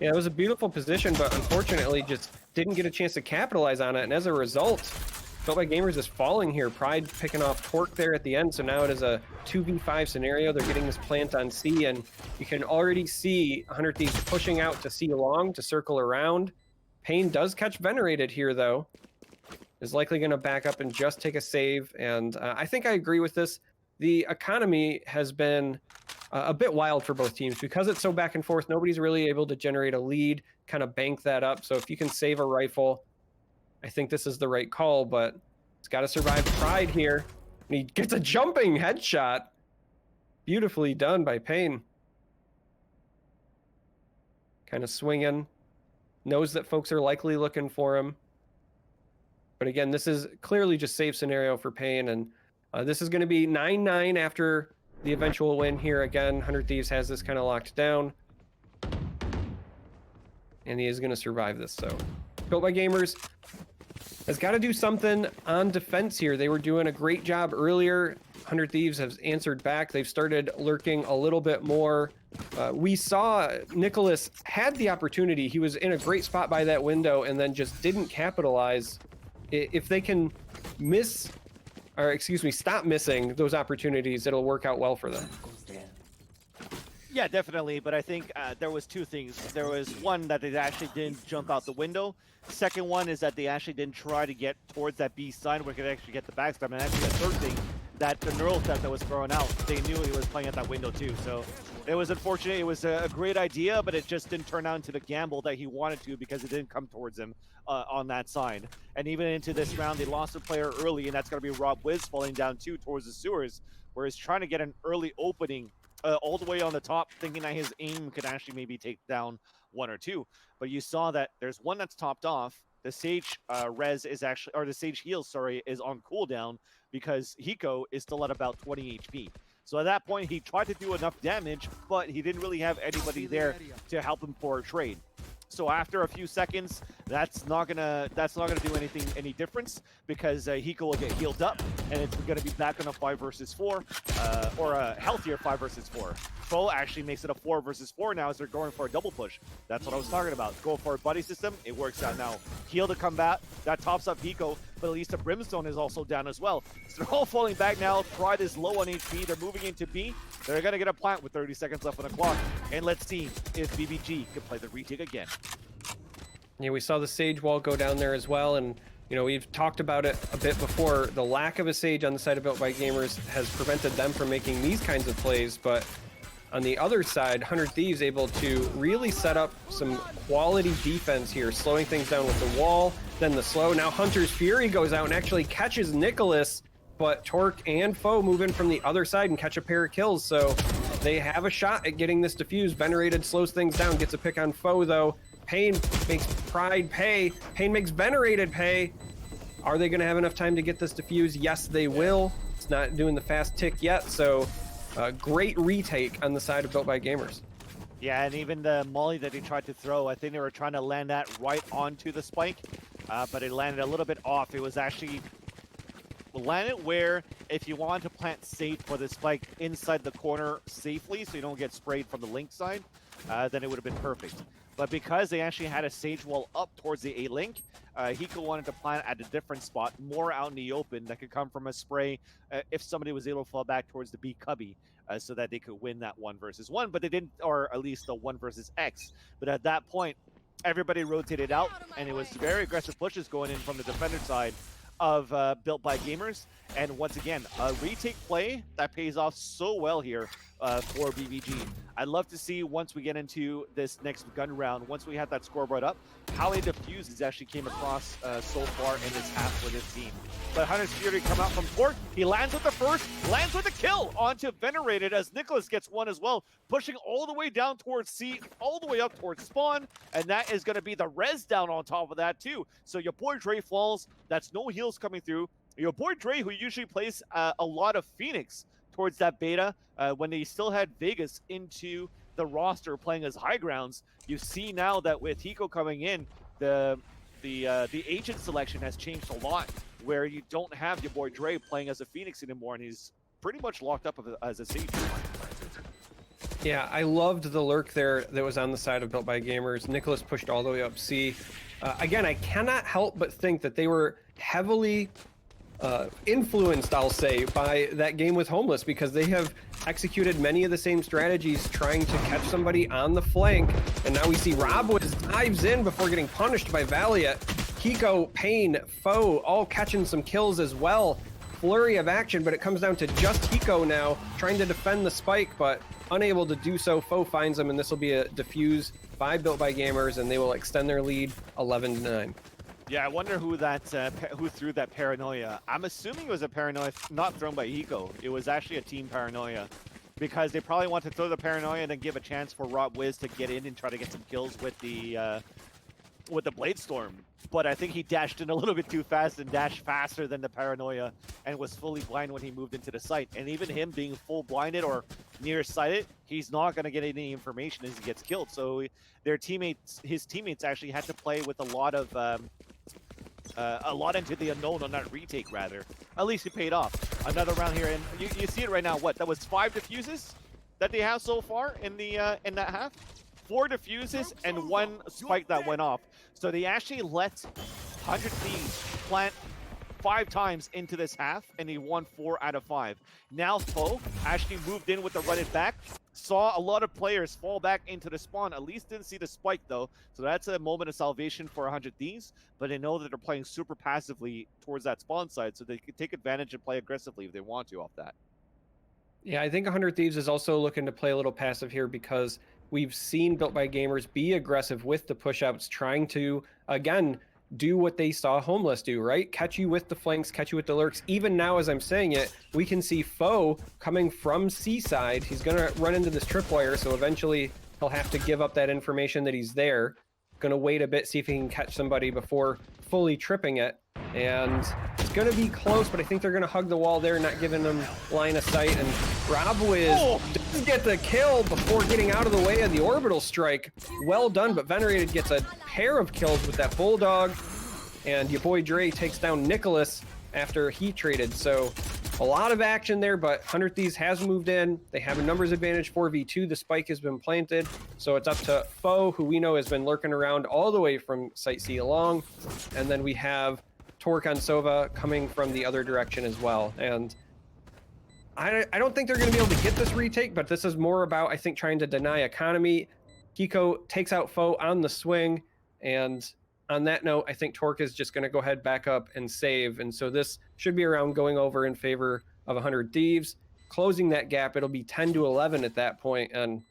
Speaker 2: Yeah, it was a beautiful position, but unfortunately just didn't get a chance to capitalize on it. And as a result, Built by Gamers is falling here. Pride picking off Torque there at the end. So now it is a 2v5 scenario. They're getting this plant on C, and you can already see 100 Thieves pushing out to C long to circle around. Payen does catch Venerated here, though. Is likely going to back up and just take a save. And I think I agree with this. The economy has been a bit wild for both teams because it's so back and forth. Nobody's really able to generate a lead, kind of bank that up. So if you can save a rifle, I think this is the right call, but it's got to survive Pride here. And he gets a jumping headshot. Beautifully done by Payen. Kind of swinging. Knows that folks are likely looking for him. But again, this is clearly just save scenario for Payen. And this is going to be 9-9 after the eventual win here. Again, 100 Thieves has this kind of locked down. And he is going to survive this. So Built by Gamers has got to do something on defense here. They were doing a great job earlier. 100 Thieves have answered back. They've started lurking a little bit more. We saw Nicolas had the opportunity. He was in a great spot by that window and then just didn't capitalize. If they can stop missing those opportunities, it'll work out well for them.
Speaker 1: Yeah, definitely. But I think there was two things. There was one that they actually didn't jump out the window. Second one is that they actually didn't try to get towards that B side where they could actually get the backstab. And actually the third thing, that the neural theft that was thrown out, they knew he was playing at that window too. So it was unfortunate. It was a great idea, but it just didn't turn out into the gamble that he wanted to because it didn't come towards him on that side. And even into this round, they lost a player early, and that's going to be Robwiz falling down too towards the sewers, where he's trying to get an early opening all the way on the top, thinking that his aim could actually maybe take down one or two. But you saw that there's one that's topped off. The Sage res is actually, or the Sage heal, sorry, is on cooldown because Hiko is still at about 20 HP. So at that point, he tried to do enough damage, but he didn't really have anybody there to help him for a trade. So after a few seconds, that's not gonna do any difference because Hiko will get healed up, and it's gonna be back on a 5 versus 4, or a healthier 5 versus 4. Foe actually makes it a 4 versus 4 now as they're going for a double push. That's what I was talking about. Go for a buddy system, it works out now. Heal to combat, that tops up Hiko, but at least the Brimstone is also down as well. So they're all falling back now. Pride is low on HP. They're moving into B. They're gonna get a plant with 30 seconds left on the clock. And let's see if BBG can play the retake again.
Speaker 2: Yeah, we saw the Sage wall go down there as well, and you know, we've talked about it a bit before. The lack of a Sage on the side of Built by Gamers has prevented them from making these kinds of plays, but on the other side, 100 Thieves able to really set up some quality defense here, slowing things down with the wall, then the slow. Now Hunter's Fury goes out and actually catches Nicolas, but Torque and Foe move in from the other side and catch a pair of kills, so they have a shot at getting this defused. Venerated slows things down, gets a pick on Foe though. Payen makes Pride pay. Payen makes Venerated pay. Are they going to have enough time to get this defused? Yes, they will. It's not doing the fast tick yet, so great retake on the side of Built by Gamers.
Speaker 1: Yeah, and even the molly that he tried to throw, I think they were trying to land that right onto the spike, but it landed a little bit off. It was actually landed where if you wanted to plant safe for the spike inside the corner safely so you don't get sprayed from the link side, then it would have been perfect. But because they actually had a Sage wall up towards the A link, Hiko wanted to plant at a different spot, more out in the open, that could come from a spray if somebody was able to fall back towards the B cubby, so that they could win that 1 versus 1, but they didn't, or at least the 1 versus X. But at that point, everybody rotated out, and it was very aggressive pushes going in from the defender side of Built by Gamers. And once again, a retake play that pays off so well here for BBG. I'd love to see, once we get into this next gun round, once we have that scoreboard up, how many defuses actually came across so far in this half for this team. But Hunter's Fury come out from Torque. He lands with the first, lands with the kill onto Venerated as Nicolas gets one as well, pushing all the way down towards C, all the way up towards spawn, and that is going to be the res down on top of that too. So your boy Dre falls, that's no heals coming through. Your boy Dre, who usually plays a lot of Phoenix towards that beta, when they still had Vegas into the roster playing as high grounds, you see now that with Hiko coming in, the agent selection has changed a lot, where you don't have your boy Dre playing as a Phoenix anymore, and he's pretty much locked up as a Sage.
Speaker 2: Yeah, I loved the lurk there that was on the side of Built by Gamers. Nicolas pushed all the way up C. Again, I cannot help but think that they were heavily influenced, I'll say, by that game with Homeless, because they have executed many of the same strategies trying to catch somebody on the flank. And now we see Robwiz dives in before getting punished by Valliate. Hiko, Payen, Foe all catching some kills as well. Flurry of action, but it comes down to just Hiko now trying to defend the spike, but unable to do so. Foe finds him, and this will be a defuse by Built by Gamers, and they will extend their lead 11-9.
Speaker 1: Yeah, I wonder who who threw that paranoia. I'm assuming it was a paranoia not thrown by Hiko. It was actually a team paranoia, because they probably want to throw the paranoia and then give a chance for Robwiz to get in and try to get some kills with the Bladestorm. But I think he dashed in a little bit too fast and dashed faster than the paranoia and was fully blind when he moved into the site. And even him being full blinded or nearsighted, he's not going to get any information as he gets killed. So his teammates actually had to play with a lot into the unknown on that retake, rather. At least it paid off. Another round here, and you see it right now. What, that was 5 defuses that they have so far in that half? 4 defuses and 1 spike that went off. So they actually let 100 Thieves plant 5 times into this half, and he won 4 out of 5. Now Foe actually moved in with the run it back, saw a lot of players fall back into the spawn, at least didn't see the spike though, so that's a moment of salvation for 100 Thieves, but they know that they're playing super passively towards that spawn side, so they can take advantage and play aggressively if they want to off that.
Speaker 2: Yeah, I think 100 Thieves is also looking to play a little passive here, because we've seen Built by Gamers be aggressive with the push-outs, trying to, again, do what they saw Homeless do, right? Catch you with the flanks, catch you with the lurks. Even now, as I'm saying it, we can see Foe coming from C-side. He's going to run into this tripwire, so eventually he'll have to give up that information that he's there. Going to wait a bit, see if he can catch somebody before fully tripping it. And it's going to be close, but I think they're going to hug the wall there, not giving them line of sight. And Robwiz does get the kill before getting out of the way of the orbital strike. Well done, but Venerated gets a pair of kills with that Bulldog. And yaBoiDre takes down Nicolas after he traded. So a lot of action there, but 100 Thieves has moved in. They have a numbers advantage, 4v2. The spike has been planted. So it's up to Foe, who we know has been lurking around all the way from Site C along. And then we have tork on Sova coming from the other direction as well. And I don't think they're going to be able to get this retake, but this is more about, I think, trying to deny economy. Hiko takes out Foe on the swing, and on that note, I think tork is just going to go ahead, back up, and save. And so this should be around going over in favor of 100 Thieves. Closing that gap, it'll be 10-11 at that point. And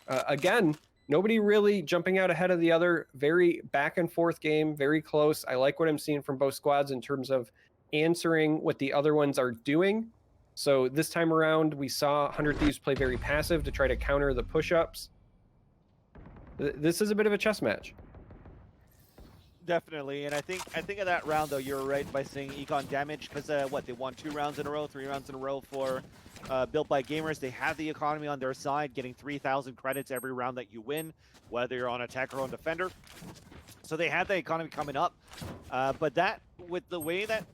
Speaker 2: again, nobody really jumping out ahead of the other. Very back and forth game, very close. I like what I'm seeing from both squads in terms of answering what the other ones are doing. So this time around, we saw 100 Thieves play very passive to try to counter the push-ups. This is a bit of a chess match.
Speaker 1: Definitely, and I think of that round though, you're right by saying econ damage, because they won 2 rounds in a row, 3 rounds in a row for Built by Gamers. They have the economy on their side, getting 3,000 credits every round that you win, whether you're on attacker or on defender. So they have the economy coming up, but that, with the way that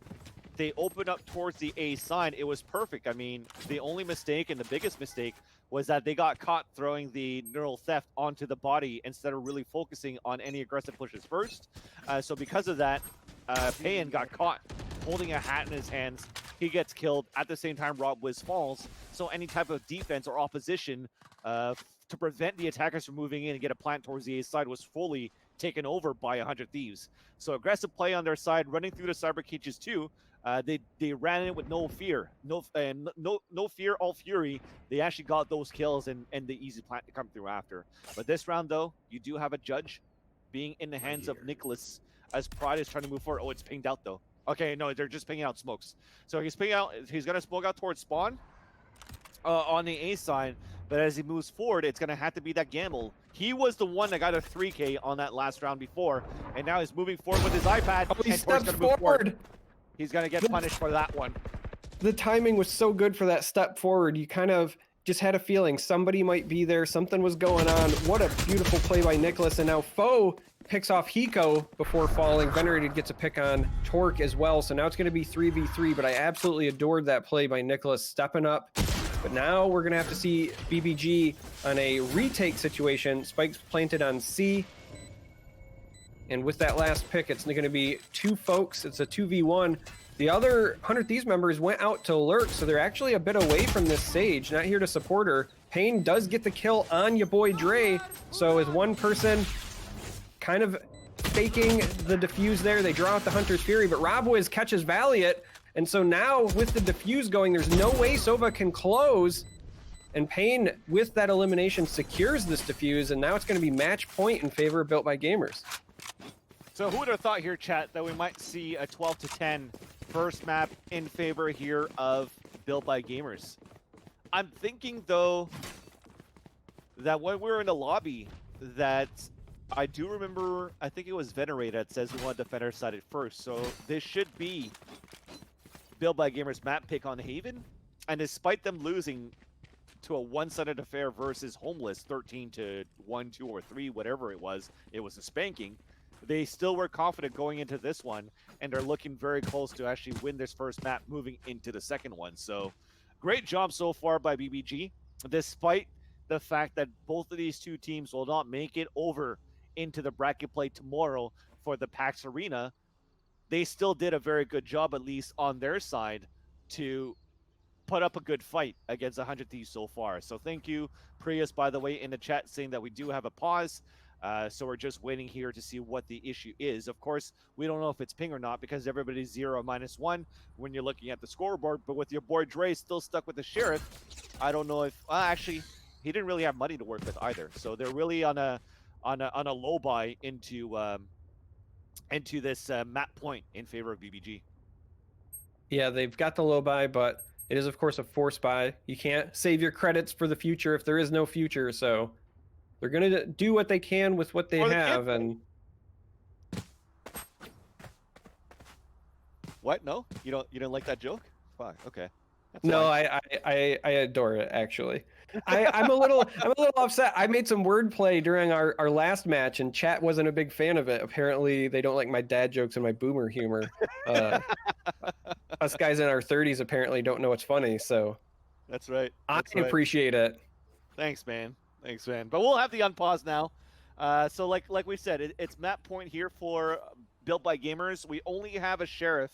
Speaker 1: they opened up towards the A side, it was perfect. I mean, the only mistake, and the biggest mistake, was that they got caught throwing the neural theft onto the body instead of really focusing on any aggressive pushes first. So because of that, Payen got caught holding a hat in his hands. He gets killed. At the same time, Robwiz falls. So any type of defense or opposition to prevent the attackers from moving in and get a plant towards the A side was fully taken over by 100 Thieves. So aggressive play on their side, running through the cyber cages too. They ran in with no fear, no fear, all fury. They actually got those kills and the easy plant to come through after. But this round though, you do have a judge being in the hands of Nicolas as Pride is trying to move forward. Oh, it's pinged out though. Okay, no, they're just pinging out smokes. So he's pinging out. He's gonna smoke out towards spawn on the A side. But as he moves forward, it's gonna have to be that gamble. He was the one that got a 3K on that last round before, and now he's moving forward with his iPad.
Speaker 2: Oh, he steps forward.
Speaker 1: He's going to get punished for that one.
Speaker 2: The timing was so good for that step forward. You kind of just had a feeling somebody might be there. Something was going on. What a beautiful play by Nicolas. And now Foe picks off Hiko before falling. Venerated gets a pick on tork as well. So now it's going to be 3v3, but I absolutely adored that play by Nicolas, stepping up, But now we're going to have to see BBG on a retake situation. Spike's planted on C. And with that last pick, it's going to be 2 folks. It's a 2v1. The other 100 Thieves members went out to lurk, so they're actually a bit away from this Sage, not here to support her. Payen does get the kill on yaBoiDre, so as one person kind of faking the defuse there, they draw out the Hunter's Fury, but Robwiz catches Valliate, and so now with the defuse going, there's no way Sova can close, and Payen, with that elimination, secures this defuse, and now it's going to be match point in favor of Built by Gamers.
Speaker 1: So who would have thought here, chat, that we might see a 12-10 first map in favor here of Built by Gamers? I'm thinking, though, that when we were in the lobby, that I do remember, I think it was Venerated that says we want to defend our side at first. So this should be Built by Gamers map pick on Haven. And despite them losing to a one-sided affair versus Homeless, 13-1, 2, or 3, whatever it was a spanking. They still were confident going into this one and are looking very close to actually win this first map moving into the second one. So great job so far by BBG, despite the fact that both of these two teams will not make it over into the bracket play tomorrow for the PAX Arena. They still did a very good job, at least on their side, to put up a good fight against 100 Thieves so far. So thank you, Prius, by the way, in the chat saying that we do have a pause. So we're just waiting here to see what the issue is. Of course, we don't know if it's ping or not because everybody's 0 or -1 when you're looking at the scoreboard. But with your boy Dre still stuck with the Sheriff, I don't know if actually he didn't really have money to work with either. So they're really on a low buy into this map point in favor of BBG.
Speaker 2: Yeah, they've got the low buy, but it is of course a force buy. You can't save your credits for the future if there is no future. So they're going to do what they can with what they have. And
Speaker 1: what? No, you don't like that joke? Fuck. Okay. That's
Speaker 2: no,
Speaker 1: fine.
Speaker 2: I adore it actually. I'm a little upset. I made some wordplay during our last match, and chat wasn't a big fan of it. Apparently, they don't like my dad jokes and my boomer humor. Us guys in our 30s apparently don't know what's funny. So
Speaker 1: that's right.
Speaker 2: I appreciate it.
Speaker 1: Thanks, man. Thanks, man. But we'll have the unpause now. So like we said, it's map point here for Built by Gamers. We only have a Sheriff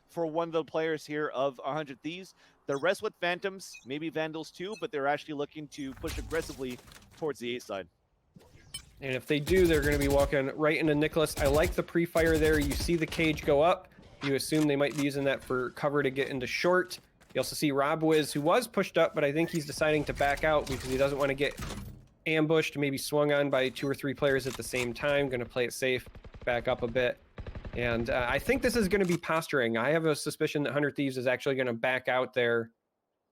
Speaker 1: for one of the players here of 100 Thieves. The rest with Phantoms, maybe Vandals too, but they're actually looking to push aggressively towards the A side.
Speaker 2: And if they do, they're going to be walking right into Nicolas. I like the pre-fire there. You see the cage go up. You assume they might be using that for cover to get into short. You also see Robwiz, who was pushed up, but I think he's deciding to back out because he doesn't want to get ambushed, maybe swung on by 2 or 3 players at the same time. Going to play it safe, back up a bit. And I think this is going to be posturing. I have a suspicion that 100 Thieves is actually going to back out there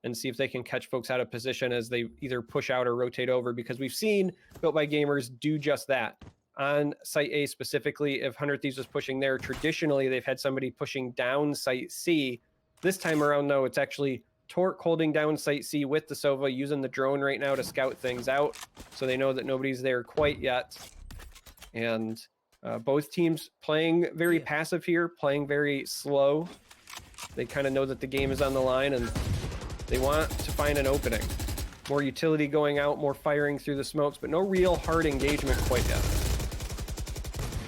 Speaker 2: and see if they can catch folks out of position as they either push out or rotate over, because we've seen Built by Gamers do just that. On Site A specifically, if 100 Thieves was pushing there, traditionally they've had somebody pushing down Site C. This time around, though, it's actually Tork holding down Site C with the Sova, using the drone right now to scout things out, so they know that nobody's there quite yet. And both teams playing very passive here, playing very slow. They kind of know that the game is on the line, and they want to find an opening. More utility going out, more firing through the smokes, but no real hard engagement quite yet.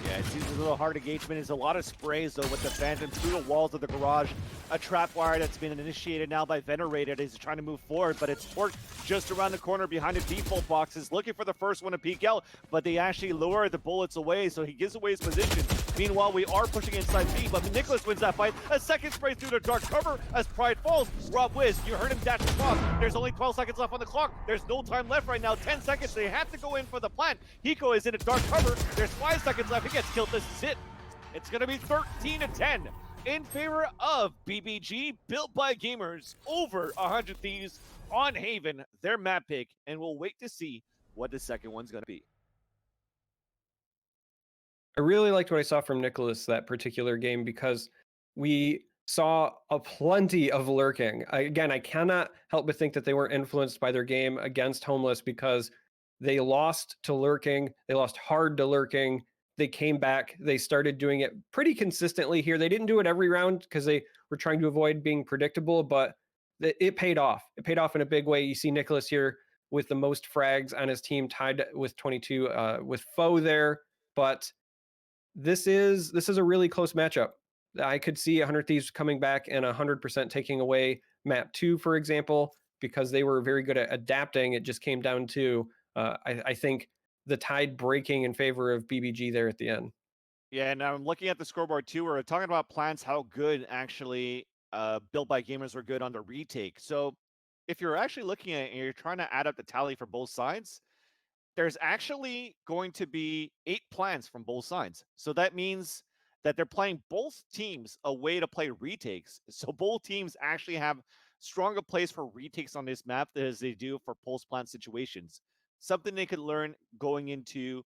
Speaker 1: Yeah, it seems a little hard engagement. There's a lot of sprays, though, with the Phantom through the walls of the garage. A trap wire that's been initiated now by Venerated is trying to move forward, but it's Tork just around the corner behind the default boxes, looking for the first one to peek out, but they actually lure the bullets away, so he gives away his position. Meanwhile, we are pushing inside B, but Nicolas wins that fight. A second spray through the dark cover as Pride falls. Robwiz, you heard him dash across. There's only 12 seconds left on the clock. There's no time left right now. 10 seconds. They have to go in for the plant. Hiko is in a dark cover. There's 5 seconds left. He gets killed. This is it. It's going to be 13-10 in favor of BBG, Built by Gamers, over 100 Thieves on Haven, their map pick, and we'll wait to see what the second one's going to be.
Speaker 2: I really liked what I saw from Nicolas that particular game, because we saw a plenty of lurking. Again, I cannot help but think that they weren't influenced by their game against Homeless, because they lost to lurking. They lost hard to lurking. They came back. They started doing it pretty consistently here. They didn't do it every round because they were trying to avoid being predictable, but it paid off. It paid off in a big way. You see Nicolas here with the most frags on his team, tied with 22 with Foe there. But this is a really close matchup. I could see 100 Thieves coming back and 100% taking away map 2, for example, because they were very good at adapting. It just came down to, I think, the tide breaking in favor of BBG there at the end.
Speaker 1: Yeah, and I'm looking at the scoreboard too. We're talking about plans, how good actually built by gamers are good on the retake. So if you're actually looking at it and you're trying to add up the tally for both sides, there's actually going to be 8 plans from both sides. So that means that they're playing both teams a way to play retakes. So both teams actually have stronger plays for retakes on this map as they do for post plant situations. Something they could learn going into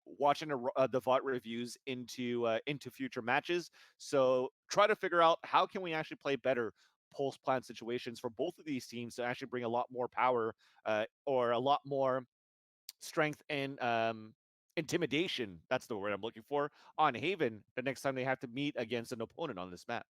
Speaker 1: watching the VOD reviews into future matches. So try to figure out how can we actually play better post plant situations for both of these teams to actually bring a lot more power or a lot more strength and intimidation. That's the word I'm looking for on Haven the next time they have to meet against an opponent on this map.